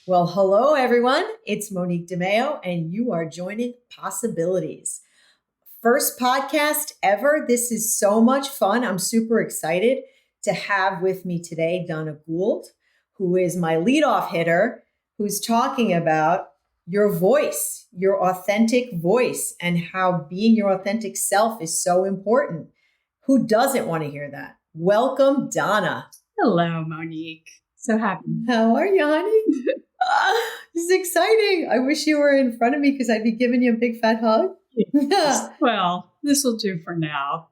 Well, hello, everyone. It's Monique de Maio, and you are joining Possibilities. First podcast ever. This is so much fun. I'm super excited to have with me today Donna Gould, who is my leadoff hitter, who's talking about your voice, your authentic voice, and how being your authentic self is so important. Who doesn't want to hear that? Welcome, Donna. Hello, Monique. So happy. How are you, honey? This is exciting. I wish you were in front of me because I'd be giving you a big fat hug. Well, this will do for now.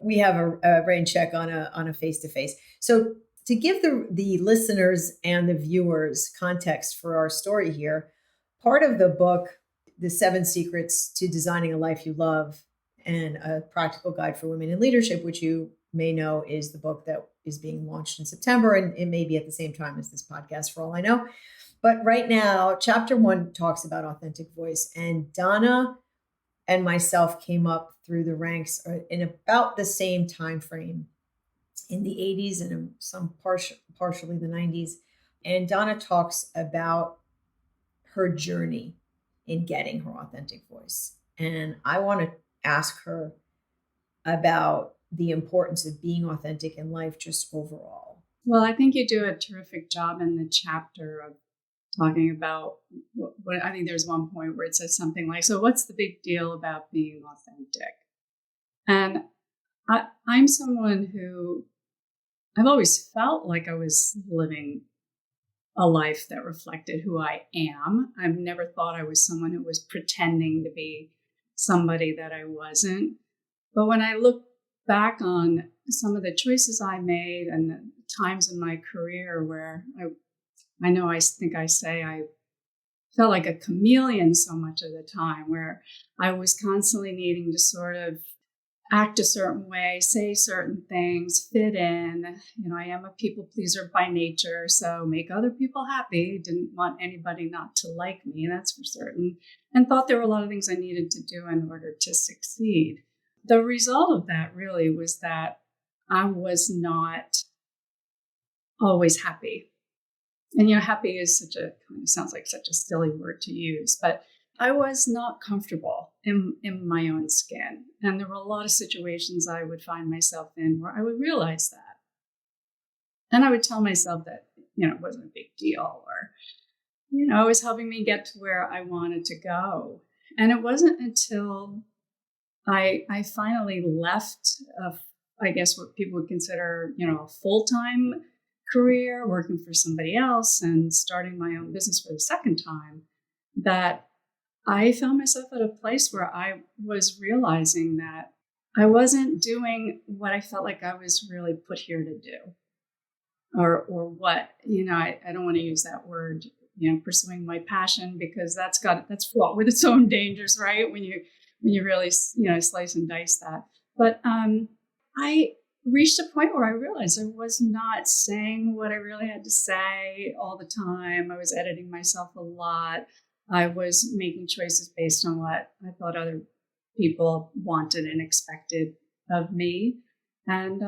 We have a rain check on a face-to-face. So to give the listeners and the viewers context for our story here, part of the book, The 7 Secrets to Designing a Life You Love and a Practical Guide for Women in Leadership, which you may know is the book that is being launched in September, and it may be at the same time as this podcast for all I know. But right now, chapter 1 talks about authentic voice, and Donna and myself came up through the ranks in about the same time frame in the 80s and some partially the 90s. And Donna talks about her journey in getting her authentic voice. And I want to ask her about the importance of being authentic in life just overall. Well, I think you do a terrific job in the chapter of talking about what I think there's one point where it says something like, so what's the big deal about being authentic? And I'm someone who I've always felt like I was living a life that reflected who I am. I've never thought I was someone who was pretending to be somebody that I wasn't. But when I look back on some of the choices I made and the times in my career where I think I say I felt like a chameleon so much of the time, where I was constantly needing to sort of act a certain way, say certain things, fit in. I am a people pleaser by nature, so make other people happy. Didn't want anybody not to like me, that's for certain. And thought there were a lot of things I needed to do in order to succeed. The result of that really was that I was not always happy. And, happy is kind of sounds like such a silly word to use, but I was not comfortable in my own skin. And there were a lot of situations I would find myself in where I would realize that. And I would tell myself that, it wasn't a big deal, or, it was helping me get to where I wanted to go. And it wasn't until I finally left, I guess what people would consider, a full-time career, working for somebody else and starting my own business for the second time, that I found myself at a place where I was realizing that I wasn't doing what I felt like I was really put here to do. Or what, I don't want to use that word, pursuing my passion, because that's fraught with its own dangers, right? When you really, slice and dice that. But I reached a point where I realized I was not saying what I really had to say all the time. I was editing myself a lot. I was making choices based on what I thought other people wanted and expected of me. And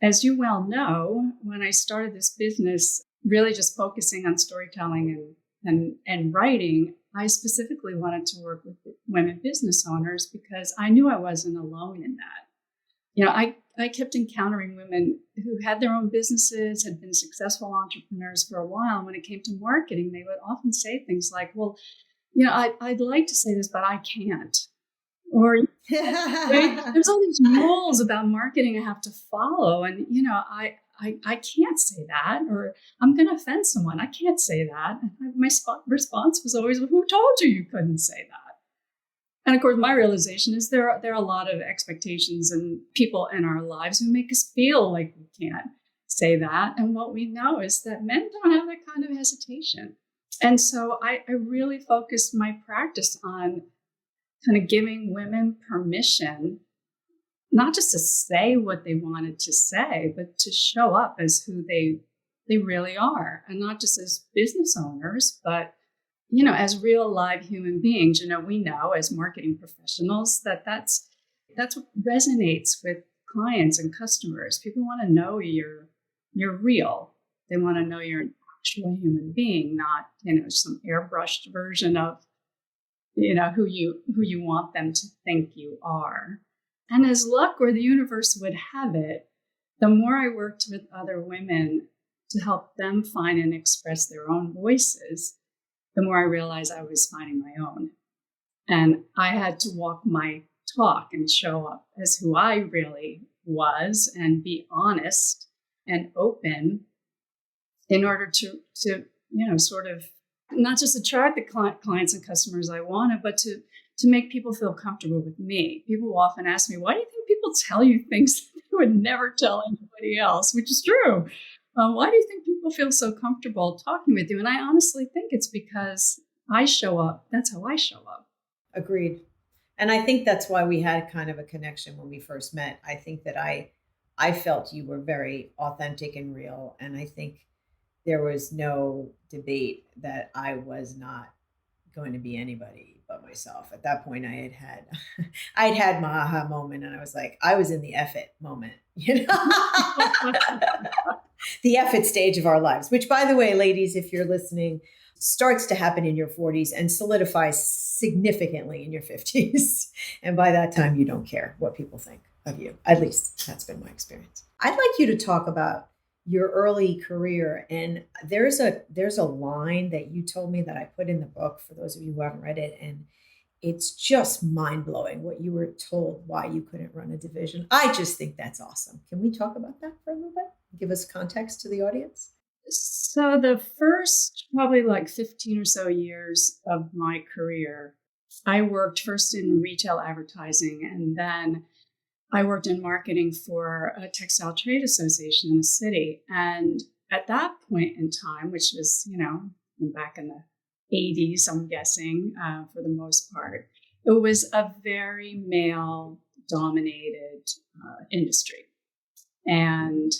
as you well know, when I started this business, really just focusing on storytelling and writing, I specifically wanted to work with women business owners because I knew I wasn't alone in that. I kept encountering women who had their own businesses, had been successful entrepreneurs for a while. And when it came to marketing, they would often say things like, well, I'd like to say this, but I can't. Or there's all these rules about marketing I have to follow. And, I can't say that, or I'm going to offend someone. I can't say that. And my response was always, well, who told you couldn't say that? And of course, my realization is there are a lot of expectations and people in our lives who make us feel like we can't say that. And what we know is that men don't have that kind of hesitation. And so I really focused my practice on kind of giving women permission, not just to say what they wanted to say, but to show up as who they really are, and not just as business owners, but as real live human beings. We know as marketing professionals that's what resonates with clients and customers. People want to know you're real. They want to know you're actual human being, not, some airbrushed version of, who you want them to think you are. And as luck or the universe would have it, the more I worked with other women to help them find and express their own voices, the more I realized I was finding my own. And I had to walk my talk and show up as who I really was and be honest and open in order to sort of not just attract the clients and customers I wanted, but to make people feel comfortable with me. People will often ask me, why do you think people tell you things that they would never tell anybody else? Which is true. Why do you think people feel so comfortable talking with you? And I honestly think it's because I show up. That's how I show up. Agreed. And I think that's why we had kind of a connection when we first met. I think that I felt you were very authentic and real. And I think there was no debate that I was not going to be anybody but myself. At that point, I'd had my aha moment, and I was like, I was in the F it moment, the F it stage of our lives, which, by the way, ladies, if you're listening, starts to happen in your 40s and solidifies significantly in your 50s. And by that time, you don't care what people think of you. At least that's been my experience. I'd like you to talk about your early career. And there's a line that you told me that I put in the book for those of you who haven't read it. And it's just mind blowing what you were told why you couldn't run a division. I just think that's awesome. Can we talk about that for a little bit? Give us context to the audience. So the first probably like 15 or so years of my career, I worked first in retail advertising, and then I worked in marketing for a textile trade association in the city. And at that point in time, which was, back in the 80s, I'm guessing, for the most part, it was a very male-dominated industry. And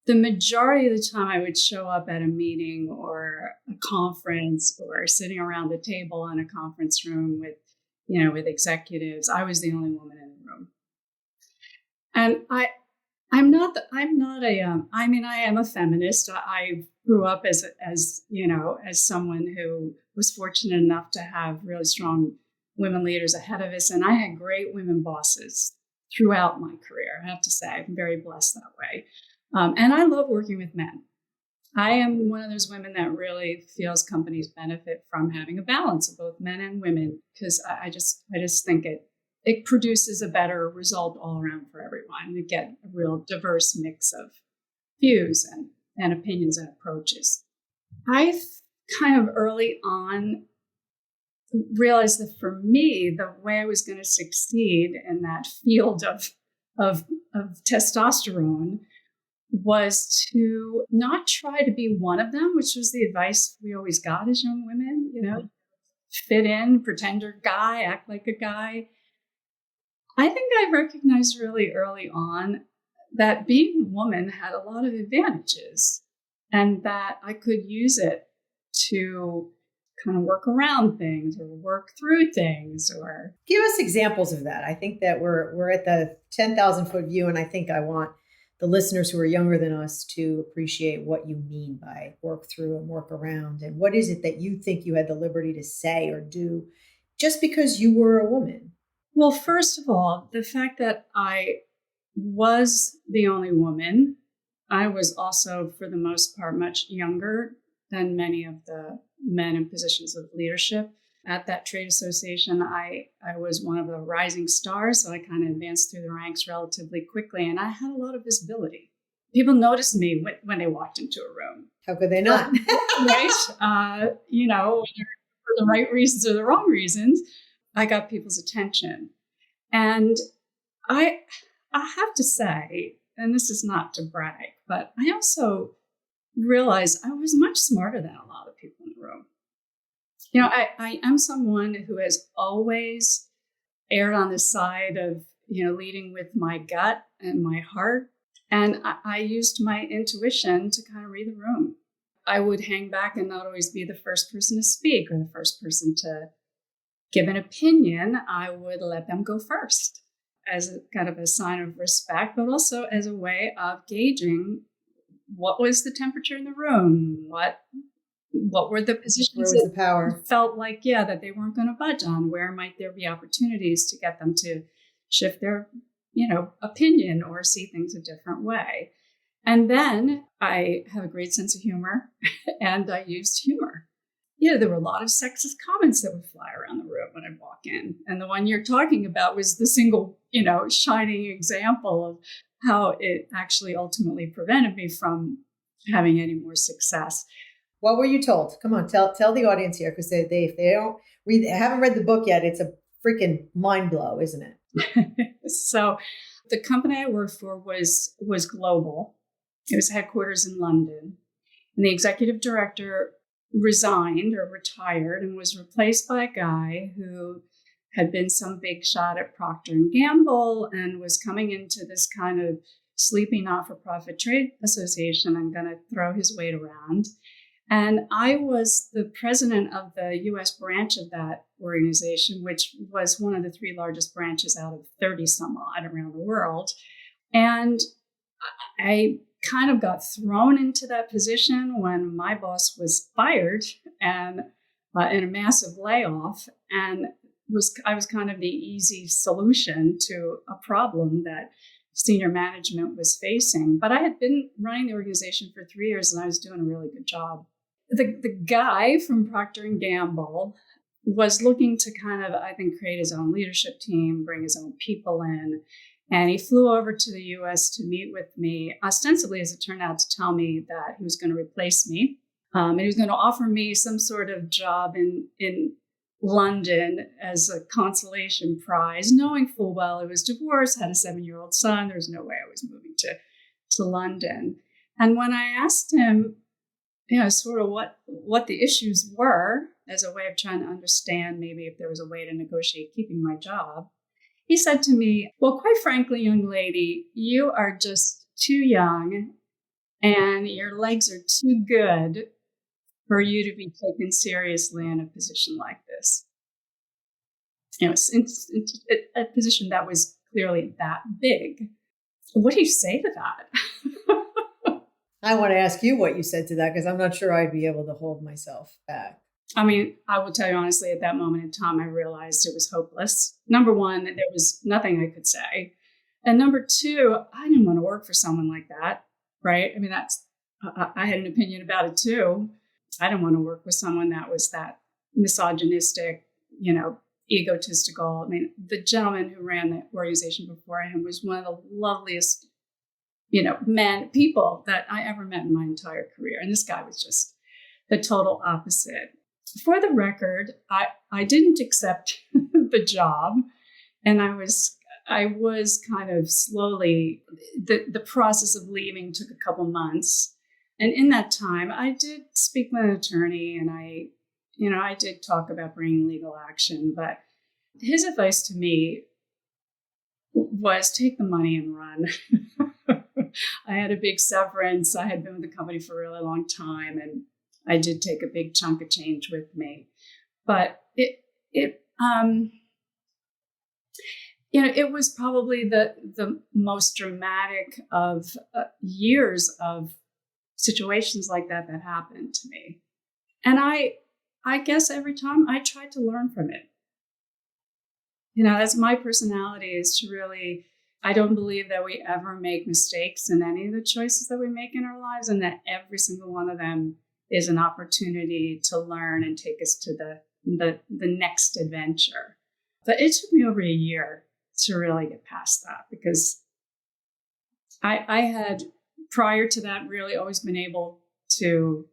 the majority of the time I would show up at a meeting or a conference or sitting around the table in a conference room with executives, I was the only woman in the room. And I am a feminist. I grew up as someone who was fortunate enough to have really strong women leaders ahead of us. And I had great women bosses throughout my career. I have to say, I'm very blessed that way. And I love working with men. I am one of those women that really feels companies benefit from having a balance of both men and women, because I just think it produces a better result all around for everyone. You get a real diverse mix of views and opinions and approaches. I kind of early on realized that for me, the way I was going to succeed in that field of testosterone was to not try to be one of them, which was the advice we always got as young women, fit in, pretend you're a guy, act like a guy. I think I recognized really early on that being a woman had a lot of advantages, and that I could use it to kind of work around things or work through things. Or give us examples of that. I think that we're at the 10,000 foot view, and I think I want the listeners who are younger than us to appreciate what you mean by work through and work around. And what is it that you think you had the liberty to say or do just because you were a woman? Well, first of all, the fact that I was the only woman, I was also, for the most part, much younger than many of the men in positions of leadership. At that trade association, I was one of the rising stars, so I kind of advanced through the ranks relatively quickly, and I had a lot of visibility. People noticed me when they walked into a room. How could they not? Right? For the right reasons or the wrong reasons, I got people's attention. And I have to say, and this is not to brag, but I also realized I was much smarter than a lot of people in the room. I am someone who has always erred on the side of, leading with my gut and my heart. And I used my intuition to kind of read the room. I would hang back and not always be the first person to speak or the first person to give an opinion. I would let them go first as a kind of a sign of respect, but also as a way of gauging what was the temperature in the room? What were the positions Where was the power? felt like, that they weren't going to budge on? Where might there be opportunities to get them to shift their, opinion or see things a different way? And then I have a great sense of humor and I used humor. There were a lot of sexist comments that would fly around the room when I'd walk in. And the one you're talking about was the single, shining example of how it actually ultimately prevented me from having any more success. What were you told? Come on, tell the audience here, because if they haven't read the book yet, it's a freaking mind blow, isn't it? So the company I worked for was global. It was headquarters in London. And the executive director resigned or retired and was replaced by a guy who had been some big shot at Procter & Gamble and was coming into this kind of sleepy not-for-profit trade association and going to throw his weight around. And I was the president of the U.S. branch of that organization, which was one of the 3 largest branches out of 30 some odd around the world. And I kind of got thrown into that position when my boss was fired and in a massive layoff, and I was kind of the easy solution to a problem that senior management was facing. But I had been running the organization for 3 years and I was doing a really good job. The guy from Procter & Gamble was looking to kind of, I think, create his own leadership team, bring his own people in. And he flew over to the U.S. to meet with me, ostensibly, as it turned out, to tell me that he was going to replace me. And he was going to offer me some sort of job in London as a consolation prize, knowing full well I was divorced, had a 7-year-old son. There was no way I was moving to London. And when I asked him, sort of what the issues were as a way of trying to understand maybe if there was a way to negotiate keeping my job, he said to me, well, quite frankly, young lady, you are just too young and your legs are too good for you to be taken seriously in a position like this. A position that was clearly that big. What do you say to that? I want to ask you what you said to that, because I'm not sure I'd be able to hold myself back. I mean, I will tell you honestly, at that moment in time, I realized it was hopeless. Number one, there was nothing I could say. And number two, I didn't want to work for someone like that, right? I mean, I had an opinion about it too. I didn't want to work with someone that was that misogynistic, egotistical. I mean, the gentleman who ran the organization before him was one of the loveliest people that I ever met in my entire career. And this guy was just the total opposite. For the record, I didn't accept the job. And I was kind of slowly, the process of leaving took a couple months. And in that time, I did speak with an attorney and I did talk about bringing legal action. But his advice to me was take the money and run. I had a big severance. I had been with the company for a really long time, and I did take a big chunk of change with me. But it was probably the most dramatic of years of situations like that happened to me. And I guess every time I tried to learn from it. That's my personality, is to really, I don't believe that we ever make mistakes in any of the choices that we make in our lives, and that every single one of them is an opportunity to learn and take us to the next adventure. But it took me over a year to really get past that, because I had, prior to that, really always been able to,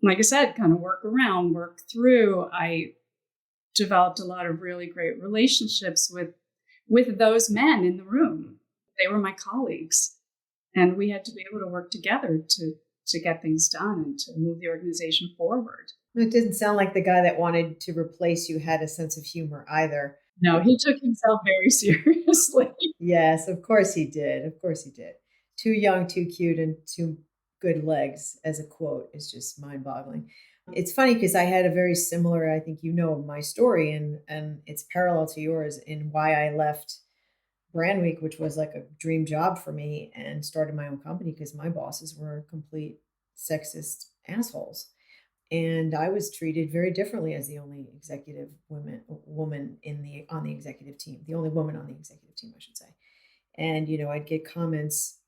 like I said, kind of work through. I developed a lot of really great relationships with those men in the room. They were my colleagues, and we had to be able to work together to get things done and to move the organization forward. It didn't sound like the guy that wanted to replace you had a sense of humor either. No, he took himself very seriously. Yes, of course he did. Of course he did. Too young, too cute, and too good legs, as a quote, is just mind-boggling. It's funny because I had a very similar, I think my story, and it's parallel to yours in why I left Brand Week, which was like a dream job for me, and started my own company because my bosses were complete sexist assholes. And I was treated very differently as the only executive woman in the on the executive team, the only woman on the executive team, I should say. And I'd get comments,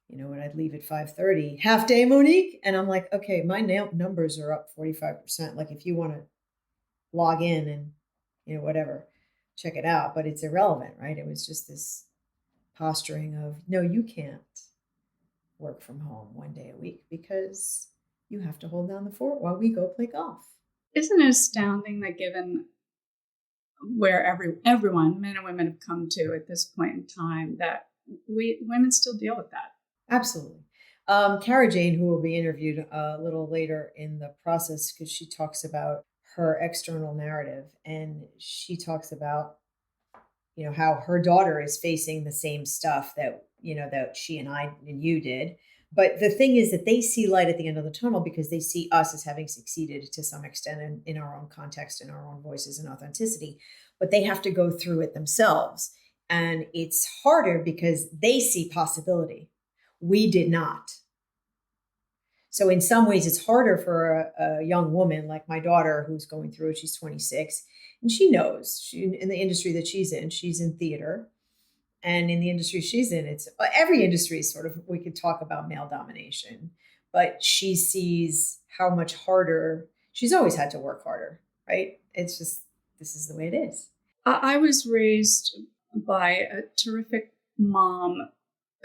when I'd leave at 5:30, half day, Monique, and I'm like, okay, my numbers are up 45%. Like, if you want to log in and whatever, check it out, but it's irrelevant, right? It was just this posturing of, no, you can't work from home one day a week because you have to hold down the fort while we go play golf. Isn't it astounding that given where everyone, men and women, have come to at this point in time, that women still deal with that? Absolutely. Cara Jane, who will be interviewed a little later in the process, because she talks about her external narrative, and she talks about how her daughter is facing the same stuff that that she and I and you did. But the thing is that they see light at the end of the tunnel because they see us as having succeeded to some extent in our own context, in our own voices and authenticity. But they have to go through it themselves. And it's harder because they see possibility. We did not. So in some ways, it's harder for a young woman like my daughter who's going through it. She's 26, and she knows in the industry that she's in theater. And in the industry she's in, it's every industry is sort of, we could talk about male domination, but she sees how much harder, she's always had to work harder, right? It's just, this is the way it is. I was raised by a terrific mom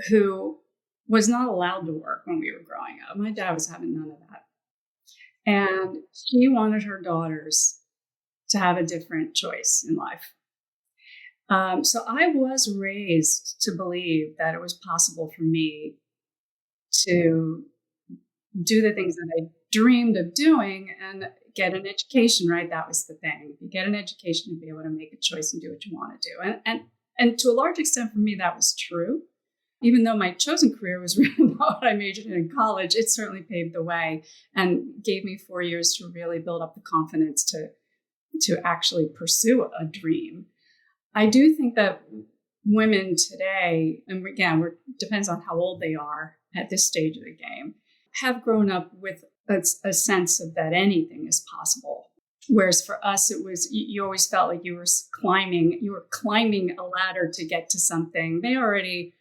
who was not allowed to work when we were growing up. My dad was having none of that. And she wanted her daughters to have a different choice in life. So I was raised to believe that it was possible for me to do the things that I dreamed of doing and get an education, right? That was the thing. If you get an education, you'll be able to make a choice and do what you want to do. And to a large extent for me, that was true. Even though my chosen career was really not what I majored in college, it certainly paved the way and gave me 4 years to really build up the confidence to actually pursue a dream. I do think that women today, and again, depends on how old they are at this stage of the game, have grown up with a sense of that anything is possible. Whereas for us, it was, you always felt like you were climbing a ladder to get to something. They already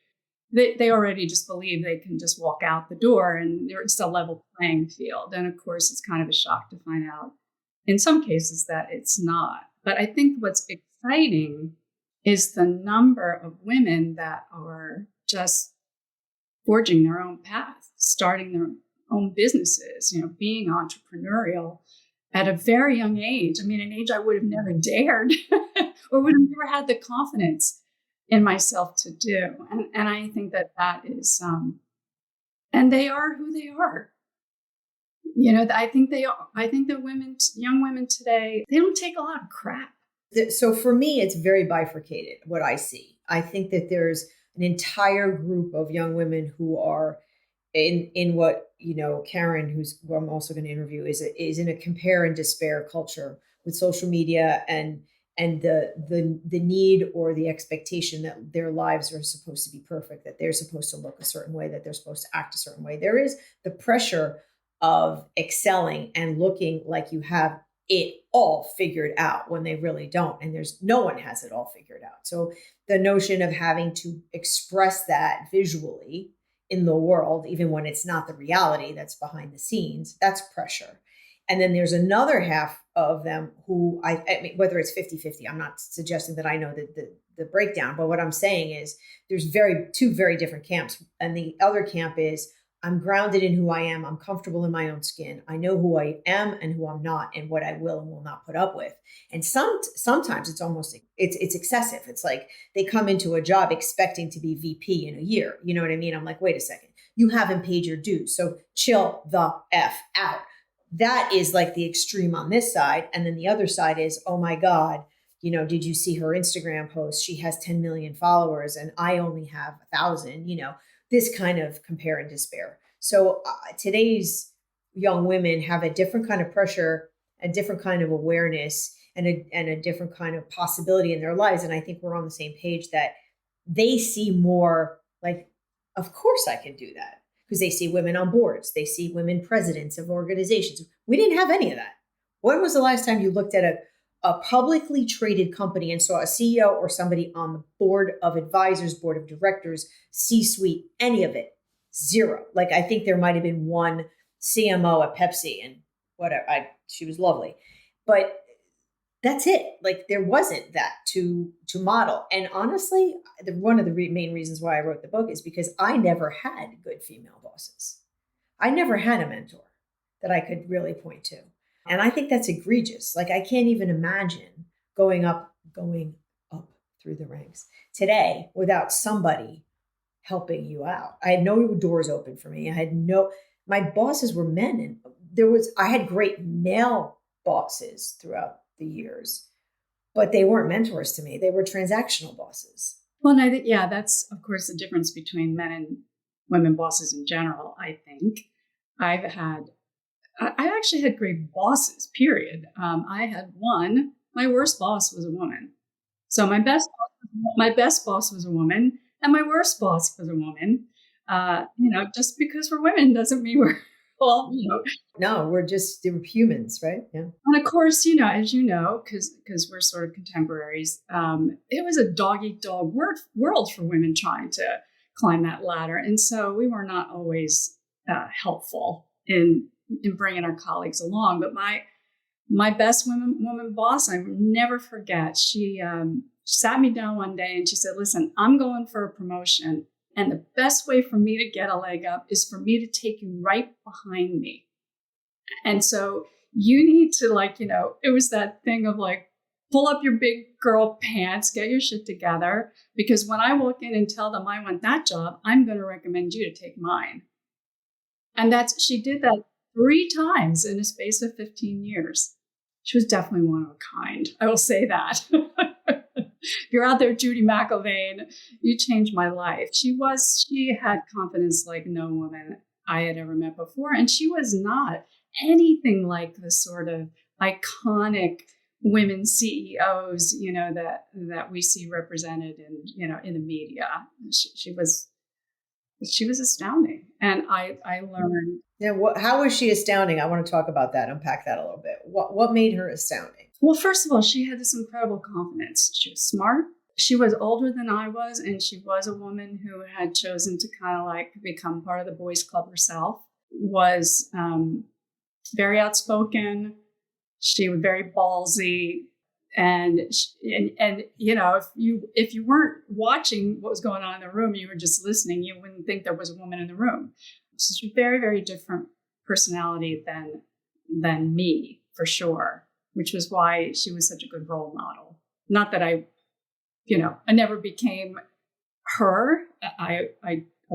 just believe they can just walk out the door and it's a level playing field. And of course, it's kind of a shock to find out in some cases that it's not. But I think what's exciting is the number of women that are just forging their own path, starting their own businesses, being entrepreneurial at a very young age. I mean, an age I would have never dared or would have never had the confidence in myself to do. And I think that is, and they are who they are. I think that young women today, they don't take a lot of crap. So for me, it's very bifurcated, what I see. I think that there's an entire group of young women who are in what, Karen, who I'm also going to interview, is in a compare and despair culture with social media and the need or the expectation that their lives are supposed to be perfect, that they're supposed to look a certain way, that they're supposed to act a certain way. There is the pressure of excelling and looking like you have it all figured out when they really don't. And no one has it all figured out. So the notion of having to express that visually in the world, even when it's not the reality that's behind the scenes, that's pressure. And then there's another half of them who I mean, whether it's 50-50, I'm not suggesting that I know the breakdown, but what I'm saying is there's two very different camps. And the other camp is, I'm grounded in who I am. I'm comfortable in my own skin. I know who I am and who I'm not, and what I will and will not put up with. And sometimes it's almost, it's excessive. It's like they come into a job expecting to be VP in a year. You know what I mean? I'm like, wait a second, you haven't paid your dues. So chill the F out. That is like the extreme on this side. And then the other side is, oh my God, did you see her Instagram post? She has 10 million followers and I only have 1,000, this kind of compare and despair. So today's young women have a different kind of pressure, a different kind of awareness, and a different kind of possibility in their lives. And I think we're on the same page that they see more like, of course I can do that, because they see women on boards. They see women presidents of organizations. We didn't have any of that. When was the last time you looked at a publicly traded company and saw a CEO or somebody on the board of advisors, board of directors, C-suite, any of it? Zero. Like, I think there might have been one CMO at Pepsi and whatever. She was lovely. But that's it. Like, there wasn't that to model. And honestly, one of the main reasons why I wrote the book is because I never had good female bosses. I never had a mentor that I could really point to. And I think that's egregious. Like, I can't even imagine going up through the ranks today without somebody helping you out. I had no doors open for me. My bosses were men, and I had great male bosses throughout the years, but they weren't mentors to me. They were transactional bosses. Well, and I think, that's of course the difference between men and women bosses in general. I think I actually had great bosses, period. I had one, my worst boss was a woman. So my best boss was a woman, and my worst boss was a woman. Just because we're women doesn't mean we're all, No, we're humans, right? Yeah. And of course, as you know, because we're sort of contemporaries, it was a dog-eat-dog world for women trying to climb that ladder. And so we were not always helpful in bringing our colleagues along. But my best woman boss, I will never forget. She sat me down one day and she said, "Listen, I'm going for a promotion. And the best way for me to get a leg up is for me to take you right behind me. And so you need to it was that thing of pull up your big girl pants, get your shit together. Because when I walk in and tell them I want that job, I'm going to recommend you to take mine." And she did that 3 times in a space of 15 years. She was definitely one of a kind. I will say that. If you're out there, Judy McIlvaine, you changed my life. She had confidence like no woman I had ever met before. And she was not anything like the sort of iconic women CEOs, that we see represented in the media. She was astounding. And I learned. Yeah. How was she astounding? I want to talk about that, unpack that a little bit. What made her astounding? Well, first of all, she had this incredible confidence. She was smart. She was older than I was, and she was a woman who had chosen to kind of become part of the boys' club herself. Was very outspoken. She was very ballsy, and if you weren't watching what was going on in the room, you were just listening. You wouldn't think there was a woman in the room. So she's a very, very different personality than me, for sure. Which was why she was such a good role model. Not that I never became her. I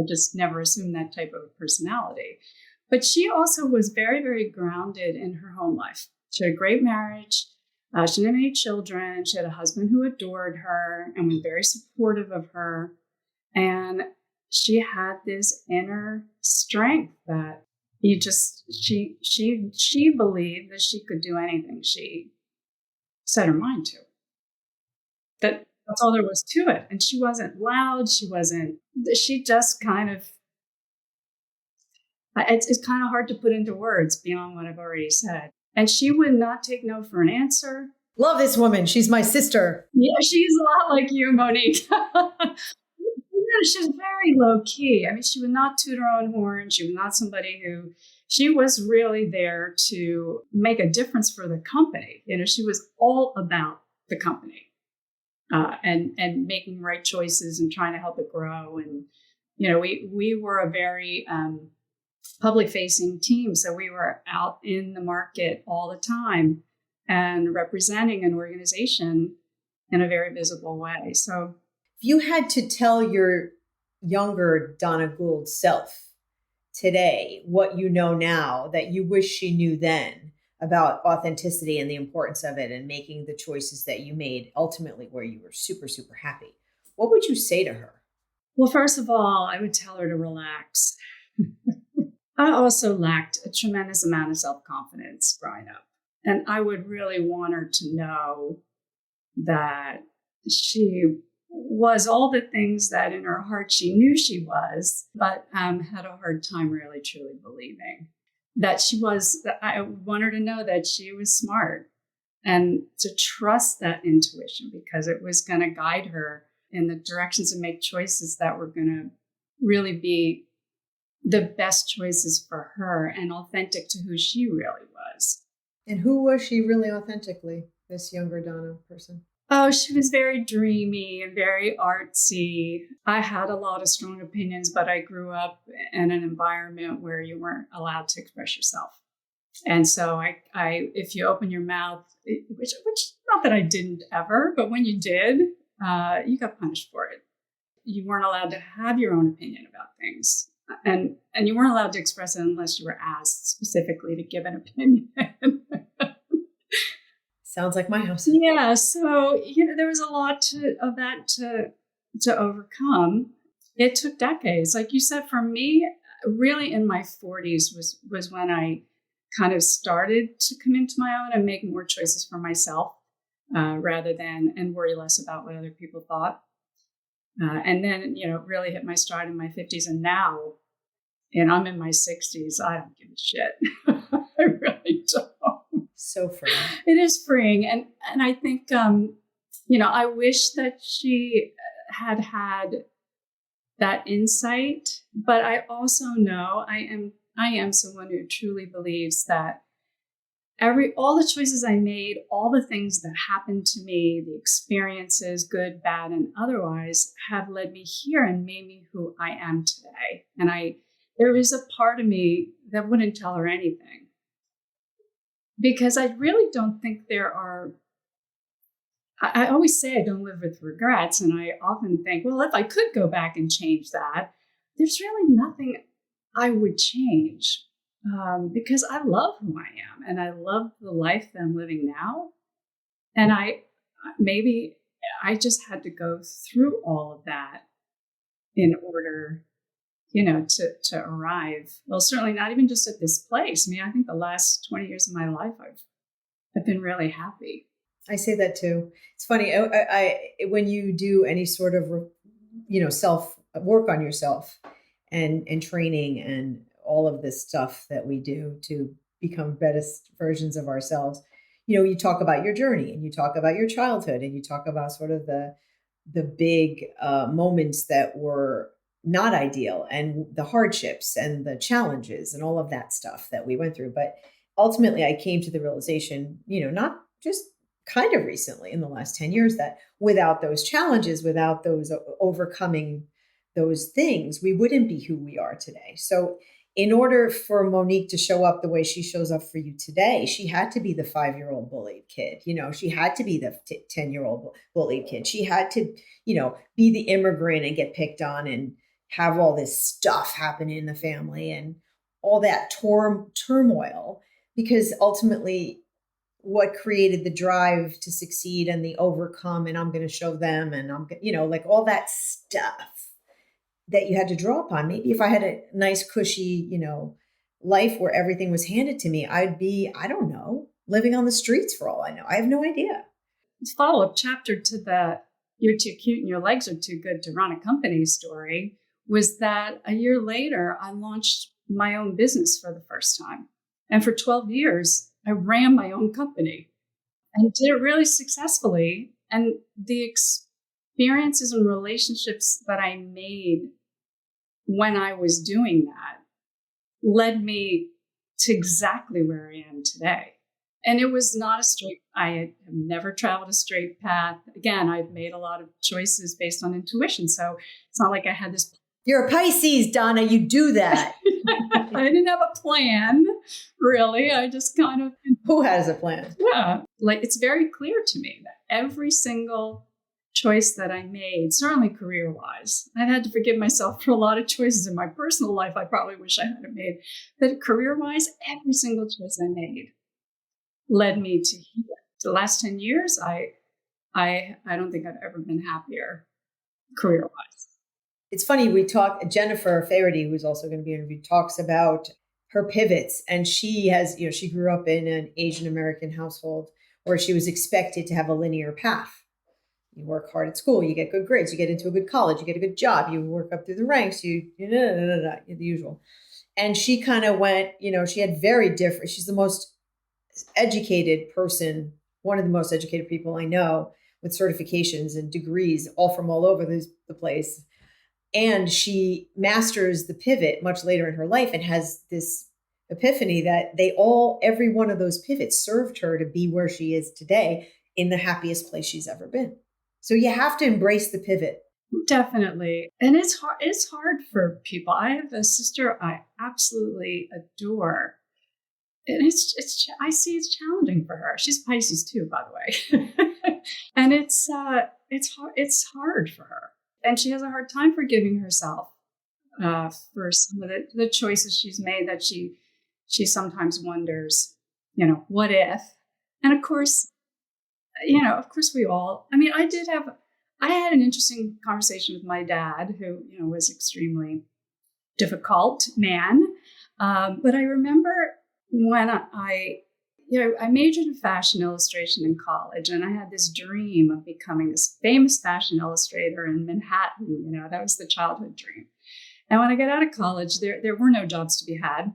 just never assumed that type of personality. But she also was very, very grounded in her home life. She had a great marriage. She didn't have any children. She had a husband who adored her and was very supportive of her. And she had this inner strength that she believed that she could do anything she set her mind to. That's all there was to it. And she wasn't loud. She just kind of, it's kind of hard to put into words beyond what I've already said. And she would not take no for an answer. Love this woman. She's my sister. Yeah, she's a lot like you, Monique. She's very low key. I mean, she would not toot her own horn. She was not somebody she was really there to make a difference for the company. She was all about the company and making right choices and trying to help it grow. And, we were a very public facing team. So we were out in the market all the time and representing an organization in a very visible way. So if you had to tell your younger Donna Gould self today what you know now that you wish she knew then about authenticity and the importance of it and making the choices that you made ultimately where you were super, super happy, what would you say to her? Well, first of all, I would tell her to relax. I also lacked a tremendous amount of self-confidence growing up. And I would really want her to know that she was all the things that in her heart she knew she was, but had a hard time really truly believing that she was. I want her to know that she was smart and to trust that intuition because it was going to guide her in the directions and make choices that were going to really be the best choices for her and authentic to who she really was. And who was she really authentically, this younger Donna person? Oh, she was very dreamy and very artsy. I had a lot of strong opinions, but I grew up in an environment where you weren't allowed to express yourself. And so I if you open your mouth, which not that I didn't ever, but when you did, you got punished for it. You weren't allowed to have your own opinion about things. And you weren't allowed to express it unless you were asked specifically to give an opinion. Sounds like my house. Yeah. So, there was a lot of that to overcome. It took decades. Like you said, for me, really in my 40s was when I kind of started to come into my own and make more choices for myself rather than and worry less about what other people thought. And then, really hit my stride in my 50s. And now, I'm in my 60s. I don't give a shit. I really don't. So freeing. It is freeing. And I think, I wish that she had that insight. But I also know I am someone who truly believes that all the choices I made, all the things that happened to me, the experiences, good, bad, and otherwise, have led me here and made me who I am today. And there is a part of me that wouldn't tell her anything. Because I really don't think I always say I don't live with regrets. And I often think, well, if I could go back and change that, there's really nothing I would change. Because I love who I am and I love the life that I'm living now. And maybe I just had to go through all of that in order, to arrive. Well, certainly not even just at this place. I mean, I think the last 20 years of my life, I've been really happy. I say that too. It's funny. When you do any sort of, self work on yourself and training and all of this stuff that we do to become best versions of ourselves, you talk about your journey and you talk about your childhood and you talk about sort of the big moments that were not ideal and the hardships and the challenges and all of that stuff that we went through. But ultimately I came to the realization, not just kind of recently in the last 10 years, that without those challenges, without those overcoming those things, we wouldn't be who we are today. So in order for Monique to show up the way she shows up for you today, she had to be the 5-year-old bullied kid. She had to be the 10-year-old bullied kid. She had to, be the immigrant and get picked on and have all this stuff happen in the family and all that turmoil, because ultimately what created the drive to succeed and the overcome, and I'm going to show them, and I'm, like all that stuff that you had to draw upon. Maybe if I had a nice, cushy, life where everything was handed to me, I'd be, I don't know, living on the streets for all I know. I have no idea. Follow-up chapter to the "you're too cute and your legs are too good to run a company" story was that a year later, I launched my own business for the first time. And for 12 years, I ran my own company and did it really successfully. And the experiences and relationships that I made when I was doing that led me to exactly where I am today. And it was not I have never traveled a straight path. Again, I've made a lot of choices based on intuition. So it's not like I had this. You're a Pisces, Donna. You do that. I didn't have a plan, really. I just kind of. Who has a plan? Yeah. Like, it's very clear to me that every single choice that I made, certainly career-wise, I've had to forgive myself for a lot of choices in my personal life I probably wish I hadn't made. But career-wise, every single choice I made led me to here. The last 10 years, I don't think I've ever been happier career-wise. It's funny, Jennifer Faherty, who's also going to be interviewed, talks about her pivots. And she has, she grew up in an Asian American household where she was expected to have a linear path. You work hard at school, you get good grades, you get into a good college, you get a good job, you work up through the ranks, the usual. And she kind of went, she had very different, she's the most educated person, one of the most educated people I know, with certifications and degrees all from all over the place. And she masters the pivot much later in her life and has this epiphany that every one of those pivots served her to be where she is today, in the happiest place she's ever been. So you have to embrace the pivot. Definitely. And it's hard. It's hard for people. I have a sister I absolutely adore. And I see it's challenging for her. She's Pisces too, by the way. And it's hard. It's hard for her. And she has a hard time forgiving herself for some of the choices she's made, that she sometimes wonders, what if? And of course we all, I had an interesting conversation with my dad, who, was extremely difficult man. But I remember when I majored in fashion illustration in college, and I had this dream of becoming this famous fashion illustrator in Manhattan. That was the childhood dream. And when I got out of college, there were no jobs to be had.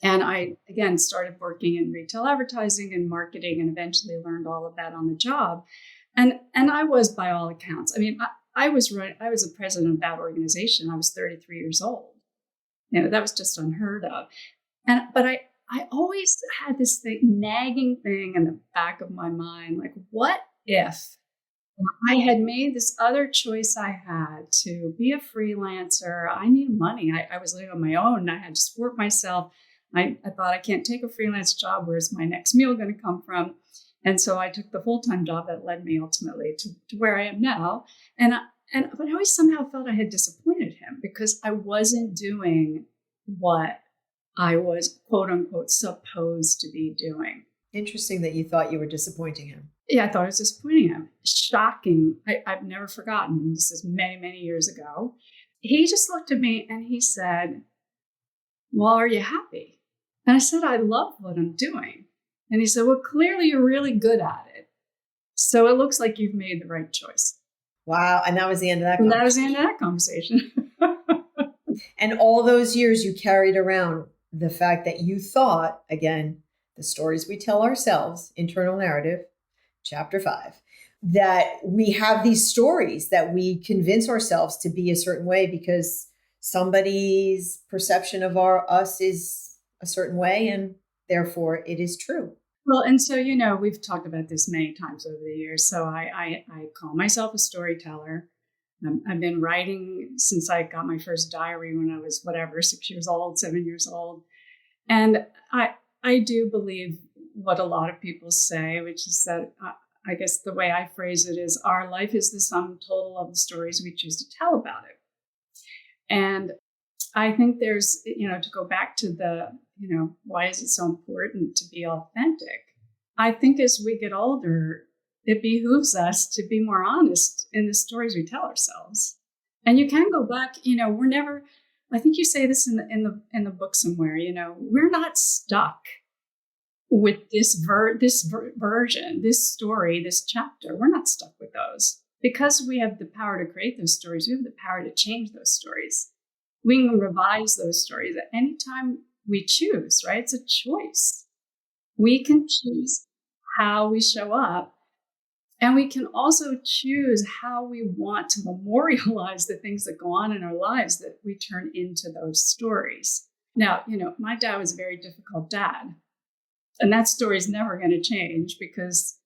And I, again, started working in retail advertising and marketing, and eventually learned all of that on the job. And I was, by all accounts, I was a president of that organization. I was 33 years old. That was just unheard of. But I always had this nagging thing in the back of my mind, like, what if I had made this other choice I had to be a freelancer? I needed money. I was living on my own. I had to support myself. I thought, I can't take a freelance job. Where's my next meal going to come from? And so I took the full-time job that led me ultimately to where I am now. But I always somehow felt I had disappointed him, because I wasn't doing what I was, quote unquote, supposed to be doing. Interesting that you thought you were disappointing him. Yeah, I thought I was disappointing him. Shocking. I've never forgotten. This is many, many years ago. He just looked at me and he said, well, are you happy? And I said, I love what I'm doing. And he said, well, clearly you're really good at it. So it looks like you've made the right choice. Wow. And that was the end of that conversation. That was the end of that conversation. And all those years you carried around the fact that you thought, again, the stories we tell ourselves, internal narrative, chapter 5, that we have these stories that we convince ourselves to be a certain way because somebody's perception of us is a certain way, and therefore it is true. Well, and so, we've talked about this many times over the years. So I call myself a storyteller. I've been writing since I got my first diary when I was, 6 years old, 7 years old. And I do believe what a lot of people say, which is that I guess the way I phrase it is, our life is the sum total of the stories we choose to tell about it. And I think there's, to go back to the, why is it so important to be authentic? I think as we get older, it behooves us to be more honest in the stories we tell ourselves. And you can go back, we're never, I think you say this in the book somewhere, we're not stuck with this version, this story, this chapter. We're not stuck with those. Because we have the power to create those stories, we have the power to change those stories. We can revise those stories at any time we choose, right? It's a choice. We can choose how we show up. And we can also choose how we want to memorialize the things that go on in our lives that we turn into those stories. Now, my dad was a very difficult dad. And that story is never going to change because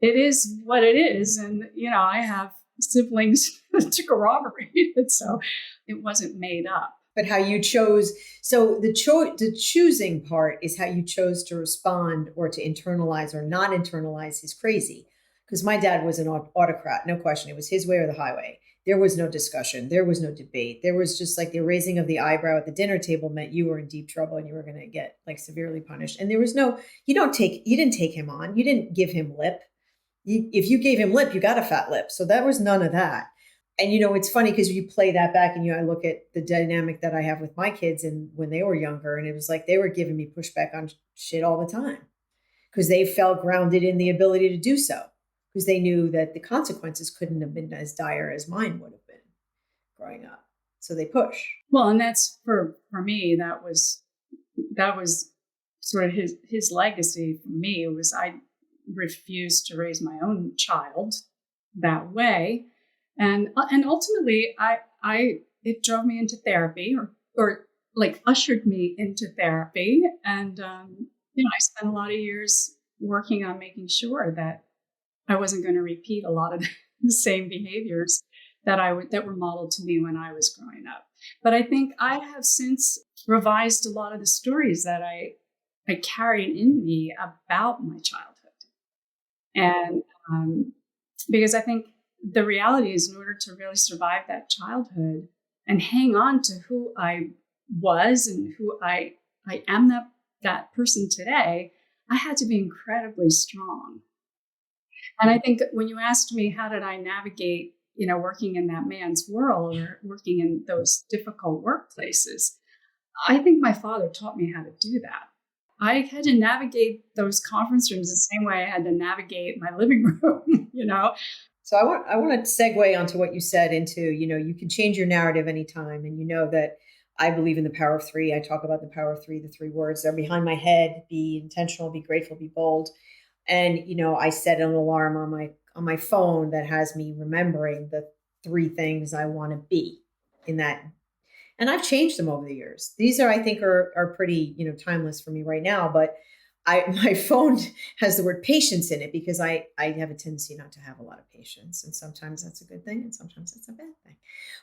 it is what it is. And, I have siblings to corroborate it. So it wasn't made up. But how you chose, so the choosing part is how you chose to respond or to internalize or not internalize his crazy. Because my dad was an autocrat, no question. It was his way or the highway. There was no discussion. There was no debate. There was just like the raising of the eyebrow at the dinner table meant you were in deep trouble and you were going to get severely punished. And there was no, you didn't take him on. You didn't give him lip. If you gave him lip, you got a fat lip. So that was none of that. And, it's funny because you play that back and I look at the dynamic that I have with my kids and when they were younger, and it was like they were giving me pushback on shit all the time because they felt grounded in the ability to do so. because they knew that the consequences couldn't have been as dire as mine would have been growing up. So they push. Well, and that's for me, that was sort of his legacy for me was I refused to raise my own child that way. And ultimately I it drove me into therapy or like ushered me into therapy. And, I spent a lot of years working on making sure that I wasn't going to repeat a lot of the same behaviors that were modeled to me when I was growing up. But I think I have since revised a lot of the stories that I carried in me about my childhood. And because I think the reality is, in order to really survive that childhood and hang on to who I was and who I am, that person today, I had to be incredibly strong. And I think when you asked me, how did I navigate, working in that man's world or working in those difficult workplaces, I think my father taught me how to do that. I had to navigate those conference rooms the same way I had to navigate my living room, So I want to segue onto what you said into, you can change your narrative anytime. And that I believe in the power of three. I talk about the power of three, the three words. They're behind my head: be intentional, be grateful, be bold. And, I set an alarm on my phone that has me remembering the three things I want to be in that. And I've changed them over the years. These I think are pretty, timeless for me right now, but my phone has the word patience in it because I have a tendency not to have a lot of patience. And sometimes that's a good thing. And sometimes that's a bad thing.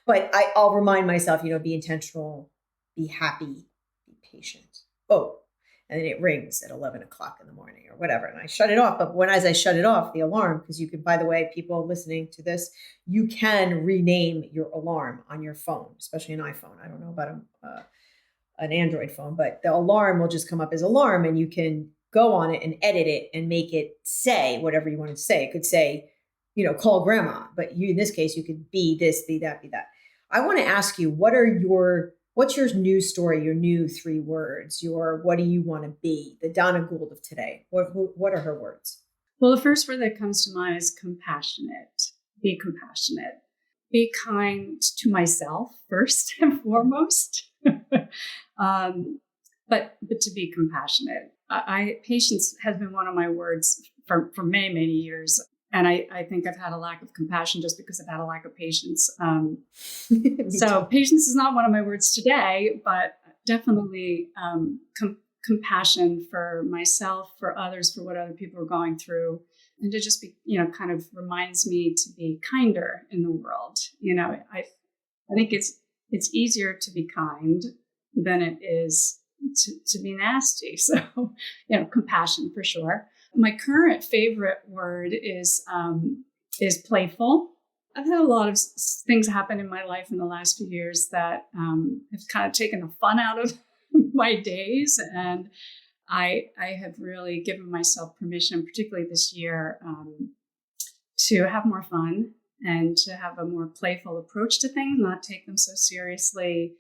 But I'll remind myself, be intentional, be happy, be patient. Oh, and then it rings at 11 o'clock in the morning or whatever. And I shut it off. But as I shut it off, the alarm, because you can, by the way, people listening to this, you can rename your alarm on your phone, especially an iPhone. I don't know about an Android phone, but the alarm will just come up as alarm, and you can go on it and edit it and make it say whatever you want to say. It could say, call grandma, but in this case, you could be this, be that, be that. I want to ask you, what's your new story, your new three words, what do you want to be? The Donna Gould of today. What are her words? Well, the first word that comes to mind is compassionate. Be compassionate. Be kind to myself first and foremost. But to be compassionate. Patience has been one of my words for many, many years. And I think I've had a lack of compassion just because I've had a lack of patience. So patience is not one of my words today, but definitely compassion for myself, for others, for what other people are going through. And to just be, kind of reminds me to be kinder in the world. I think it's easier to be kind than it is to be nasty. So, compassion for sure. My current favorite word is playful. I've had a lot of things happen in my life in the last few years that have kind of taken the fun out of my days. And I have really given myself permission, particularly this year, to have more fun and to have a more playful approach to things, not take them so seriously.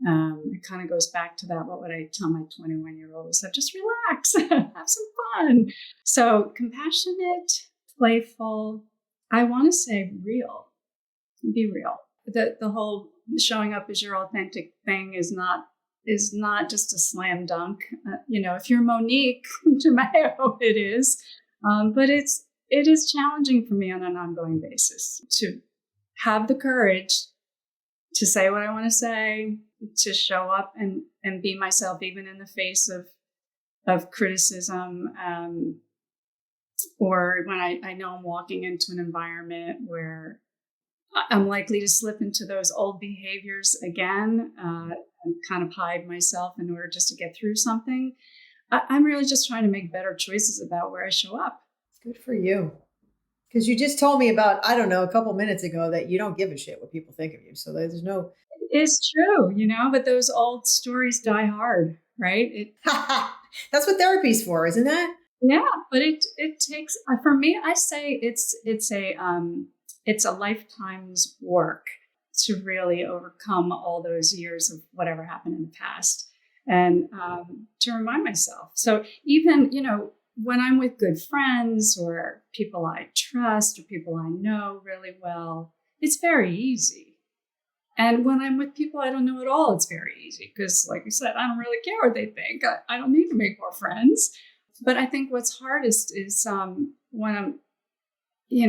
It kind of goes back to that. What would I tell my 21-year-old? So just relax, have some fun. So compassionate, playful. I want to say real. Be real. The whole showing up as your authentic thing is not just a slam dunk. If you're Monique de Maio, it is. But it is challenging for me on an ongoing basis to have the courage to say what I want to say, to show up and be myself, even in the face of criticism, or when I know I'm walking into an environment where I'm likely to slip into those old behaviors again, and kind of hide myself in order just to get through something. I'm really just trying to make better choices about where I show up. Good for you. Because you just told me about, I don't know, a couple minutes ago that you don't give a shit what people think of you. So there's no... It's true, but those old stories die hard, right? That's what therapy's for, isn't that? Yeah, but it takes, for me, I say it's a lifetime's work to really overcome all those years of whatever happened in the past, and to remind myself. So even when I'm with good friends or people I trust or people I know really well, it's very easy. And when I'm with people I don't know at all, it's very easy because, like you said, I don't really care what they think. I don't need to make more friends. But I think what's hardest is when I'm,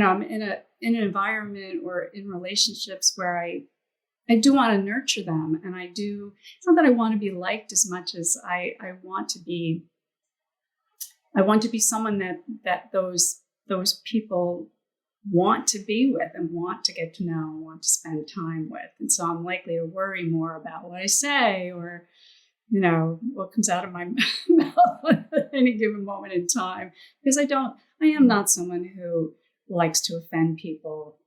I'm in an environment or in relationships where I do want to nurture them, and it's not that I want to be liked as much as I want to be. I want to be someone that those people want to be with and want to get to know and want to spend time with. And so I'm likely to worry more about what I say or, what comes out of my mouth at any given moment in time, because I am not someone who likes to offend people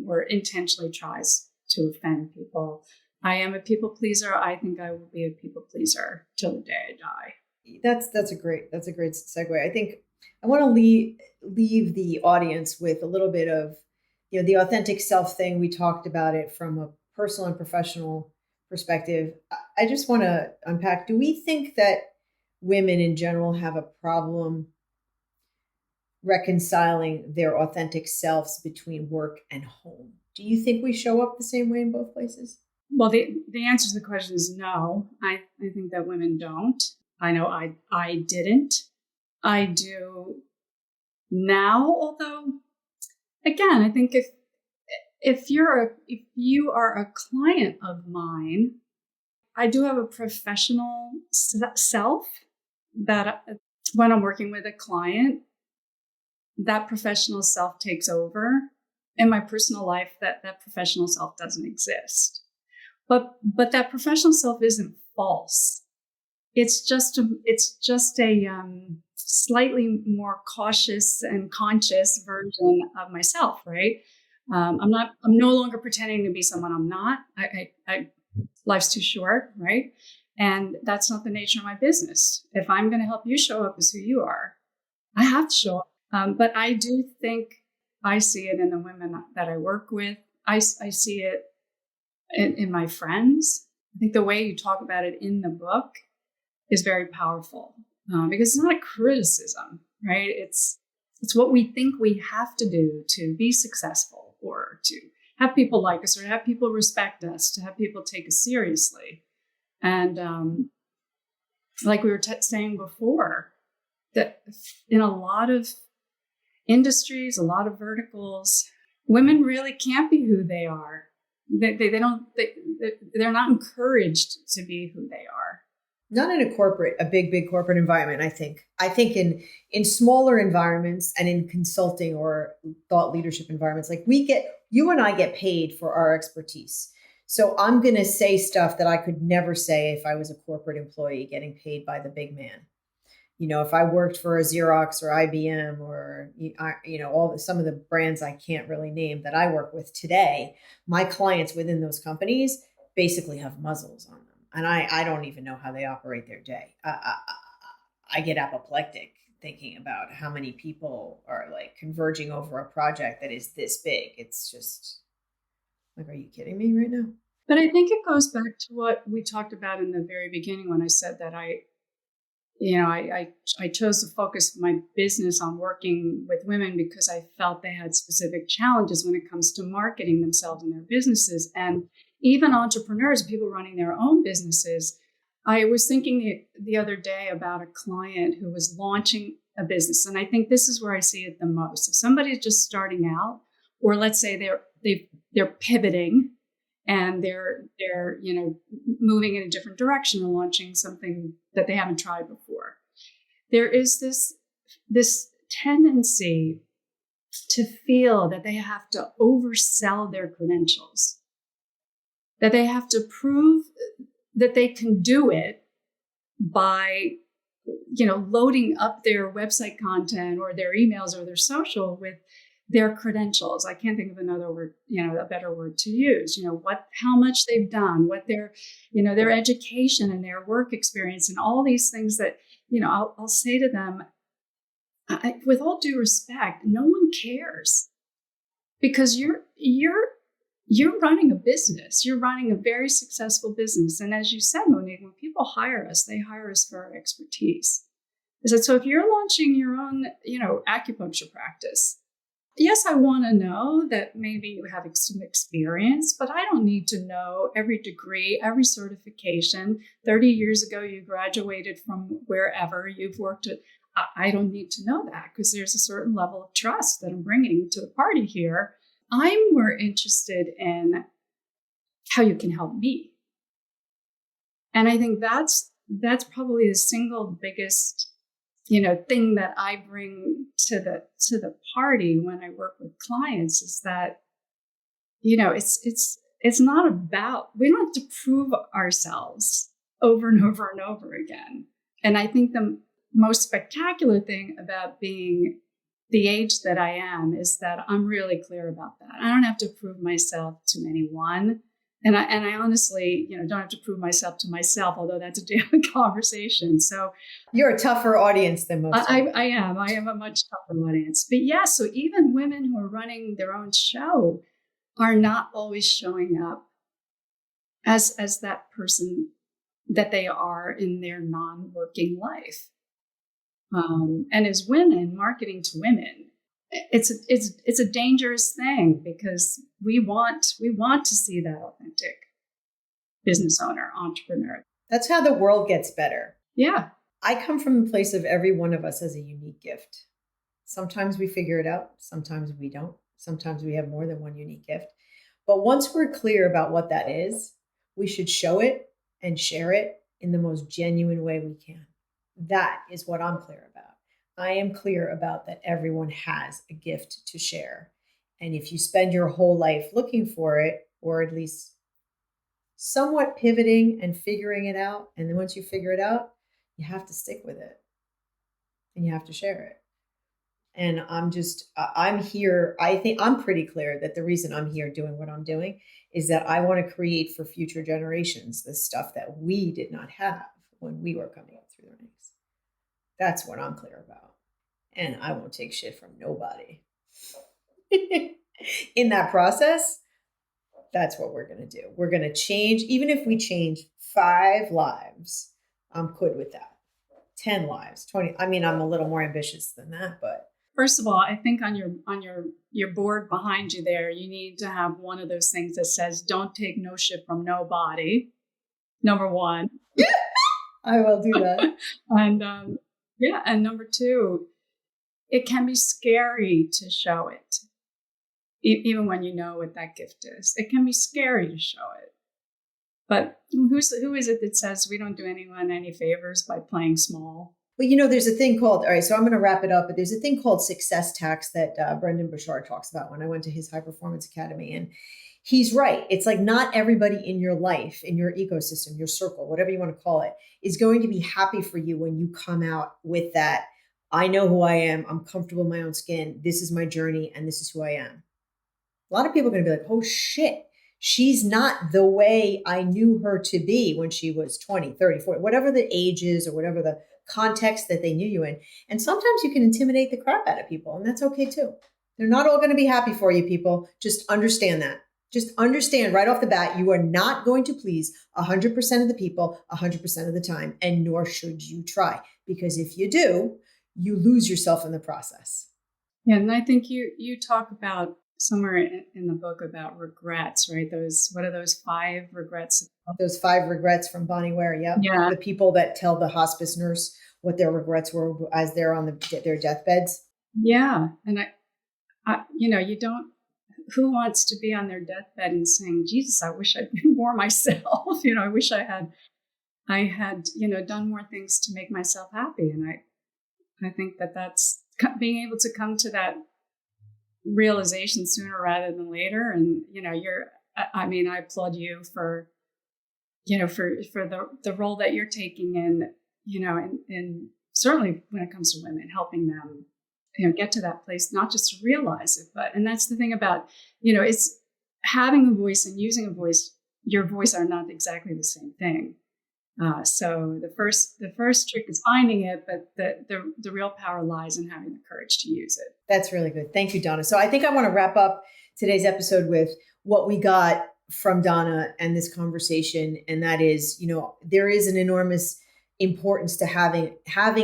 or intentionally tries to offend people. I am a people pleaser. I think I will be a people pleaser till the day I die. That's a great segue. I think I want to leave the audience with a little bit of, the authentic self thing. We talked about it from a personal and professional perspective. I just want to unpack. Do we think that women in general have a problem reconciling their authentic selves between work and home? Do you think we show up the same way in both places? Well, the answer to the question is no. I think that women don't. I know I didn't. I do now, although again, I think if you are a client of mine, I do have a professional self that when I'm working with a client, that professional self takes over. In my personal life, that professional self doesn't exist. But that professional self isn't false. It's just a slightly more cautious and conscious version of myself, right? I'm no longer pretending to be someone I'm not. Life's too short, right? And that's not the nature of my business. If I'm going to help you show up as who you are, I have to show up. But I do think I see it in the women that I work with. I see it in my friends. I think the way you talk about it in the book is very powerful because it's not a criticism, right? It's what we think we have to do to be successful or to have people like us or to have people respect us, to have people take us seriously. And like we were saying before, that in a lot of industries, a lot of verticals, women really can't be who they are. They're not encouraged to be who they are. Not in a big corporate environment. I think in smaller environments and in consulting or thought leadership environments, like you and I get paid for our expertise. So I'm going to say stuff that I could never say if I was a corporate employee getting paid by the big man. If I worked for a Xerox or IBM or, some of the brands I can't really name that I work with today, my clients within those companies basically have muzzles on them. And I don't even know how they operate their day. I get apoplectic thinking about how many people are like converging over a project that is this big. It's just like, are you kidding me right now? But I think it goes back to what we talked about in the very beginning when I said that I chose to focus my business on working with women because I felt they had specific challenges when it comes to marketing themselves and their businesses. And even entrepreneurs, people running their own businesses. I was thinking the other day about a client who was launching a business. And I think this is where I see it the most. If somebody's just starting out, or let's say they're pivoting and they're moving in a different direction and launching something that they haven't tried before. There is this tendency to feel that they have to oversell their credentials, that they have to prove that they can do it by, loading up their website content or their emails or their social with their credentials. I can't think of another word, a better word to use, how much they've done, what their education and their work experience and all these things that, I'll say to them, with all due respect, no one cares because you're running a business. You're running a very successful business. And as you said, Monique, when people hire us, they hire us for our expertise. I said, so if you're launching your own, acupuncture practice, yes, I want to know that maybe you have some experience, but I don't need to know every degree, every certification. 30 years ago, you graduated from wherever you've worked at. I don't need to know that because there's a certain level of trust that I'm bringing to the party here. I'm more interested in how you can help me. And I think that's probably the single biggest thing that I bring to the party when I work with clients is that, it's not about, we don't have to prove ourselves over and over and over again. And I think the most spectacular thing about being the age that I am is that I'm really clear about that. I don't have to prove myself to anyone. And I honestly, don't have to prove myself to myself, although that's a daily conversation. So you're a tougher audience than most. I am. I am a much tougher audience. But yeah, so even women who are running their own show are not always showing up as that person that they are in their non-working life. And as women, marketing to women, it's a dangerous thing because we want to see that authentic business owner, entrepreneur. That's how the world gets better. Yeah. I come from a place of every one of us has a unique gift. Sometimes we figure it out. Sometimes we don't. Sometimes we have more than one unique gift. But once we're clear about what that is, we should show it and share it in the most genuine way we can. That is what I'm clear about. I am clear about that everyone has a gift to share. And if you spend your whole life looking for it, or at least somewhat pivoting and figuring it out, and then once you figure it out, you have to stick with it and you have to share it. And I'm here. I think I'm pretty clear that the reason I'm here doing what I'm doing is that I want to create for future generations the stuff that we did not have when we were coming up through the ranks. That's what I'm clear about. And I won't take shit from nobody. In that process, that's what we're going to do. We're going to change, even if we change 5 lives, I'm good with that. 10 lives, 20. I mean, I'm a little more ambitious than that, but. First of all, I think on your board behind you there, you need to have one of those things that says, don't take no shit from nobody. Number 1. I will do that. And and number 2, it can be scary to show it. Even when you know what that gift is, it can be scary to show it. But who is it that says we don't do anyone any favors by playing small? Well, there's a thing called, all right, so I'm going to wrap it up, but there's a thing called success tax that Brendan Bouchard talks about when I went to his High Performance Academy. And he's right. It's like not everybody in your life, in your ecosystem, your circle, whatever you want to call it, is going to be happy for you when you come out with that. I know who I am. I'm comfortable in my own skin. This is my journey and this is who I am. A lot of people are going to be like, oh shit, she's not the way I knew her to be when she was 20, 30, 40, whatever the age is or whatever the context that they knew you in. And sometimes you can intimidate the crap out of people, and that's okay too. They're not all going to be happy for you, people. Just understand that. Just understand right off the bat, you are not going to please 100% of the people 100% of the time, and nor should you try. Because if you do, you lose yourself in the process. Yeah, and I think you talk about somewhere in the book about regrets, right? What are those 5 regrets? Those 5 regrets from Bonnie Ware. Yep. Yeah. The people that tell the hospice nurse what their regrets were as they're on their deathbeds. Yeah. And you don't, who wants to be on their deathbed and saying, Jesus, I wish I'd been more myself. I wish I had, done more things to make myself happy. And I think that's being able to come to that realization sooner rather than later. And, I applaud you for the role that you're taking in, and certainly when it comes to women, helping them, get to that place, not just to realize it, and that's the thing about, it's having a voice and using a voice. Your voice are not exactly the same thing. So the first trick is finding it, but the real power lies in having the courage to use it. That's really good. Thank you, Donna. So I think I want to wrap up today's episode with what we got from Donna and this conversation. And that is, there is an enormous importance to having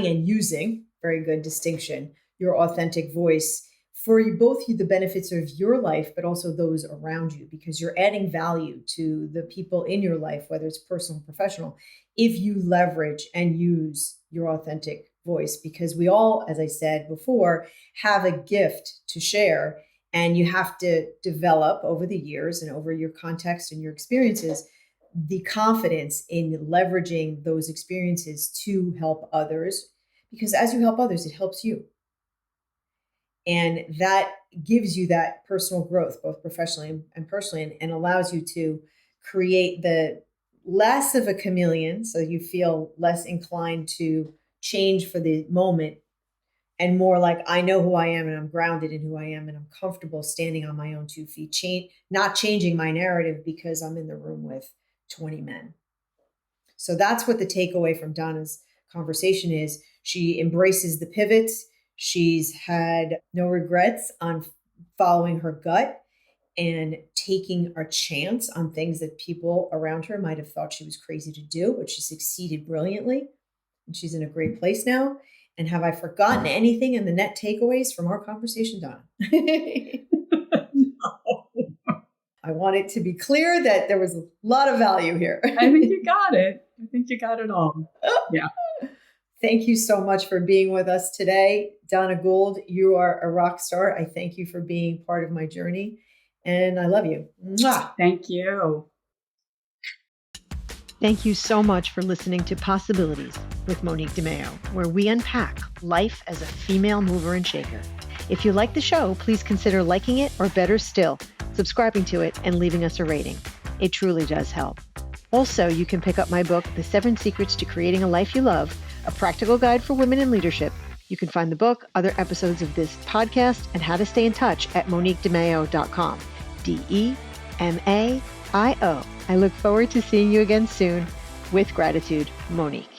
and using, very good distinction, your authentic voice for both the benefits of your life, but also those around you, because you're adding value to the people in your life, whether it's personal or professional, if you leverage and use your authentic voice. Because we all, as I said before, have a gift to share, and you have to develop over the years and over your context and your experiences the confidence in leveraging those experiences to help others, because as you help others, it helps you. And that gives you that personal growth, both professionally and personally, and allows you to create the less of a chameleon. So you feel less inclined to change for the moment, and more like, I know who I am and I'm grounded in who I am and I'm comfortable standing on my own 2 feet, not changing my narrative because I'm in the room with 20 men. So that's what the takeaway from Donna's conversation is. She embraces the pivots. She's had no regrets on following her gut and taking a chance on things that people around her might have thought she was crazy to do, but she succeeded brilliantly. And she's in a great place now. And have I forgotten anything in the net takeaways from our conversation, Donna? No. I want it to be clear that there was a lot of value here. I think you got it. I think you got it all. Yeah. Thank you so much for being with us today. Donna Gould, you are a rock star. I thank you for being part of my journey, and I love you. Mwah! Thank you. Thank you so much for listening to Possibilities with Monique de Maio, where we unpack life as a female mover and shaker. If you like the show, please consider liking it, or better still, subscribing to it and leaving us a rating. It truly does help. Also, you can pick up my book, The 7 Secrets to Creating a Life You Love, a practical guide for women in leadership. You can find the book, other episodes of this podcast, and how to stay in touch at moniquedemaio.com. DEMAIO. I look forward to seeing you again soon. With gratitude, Monique.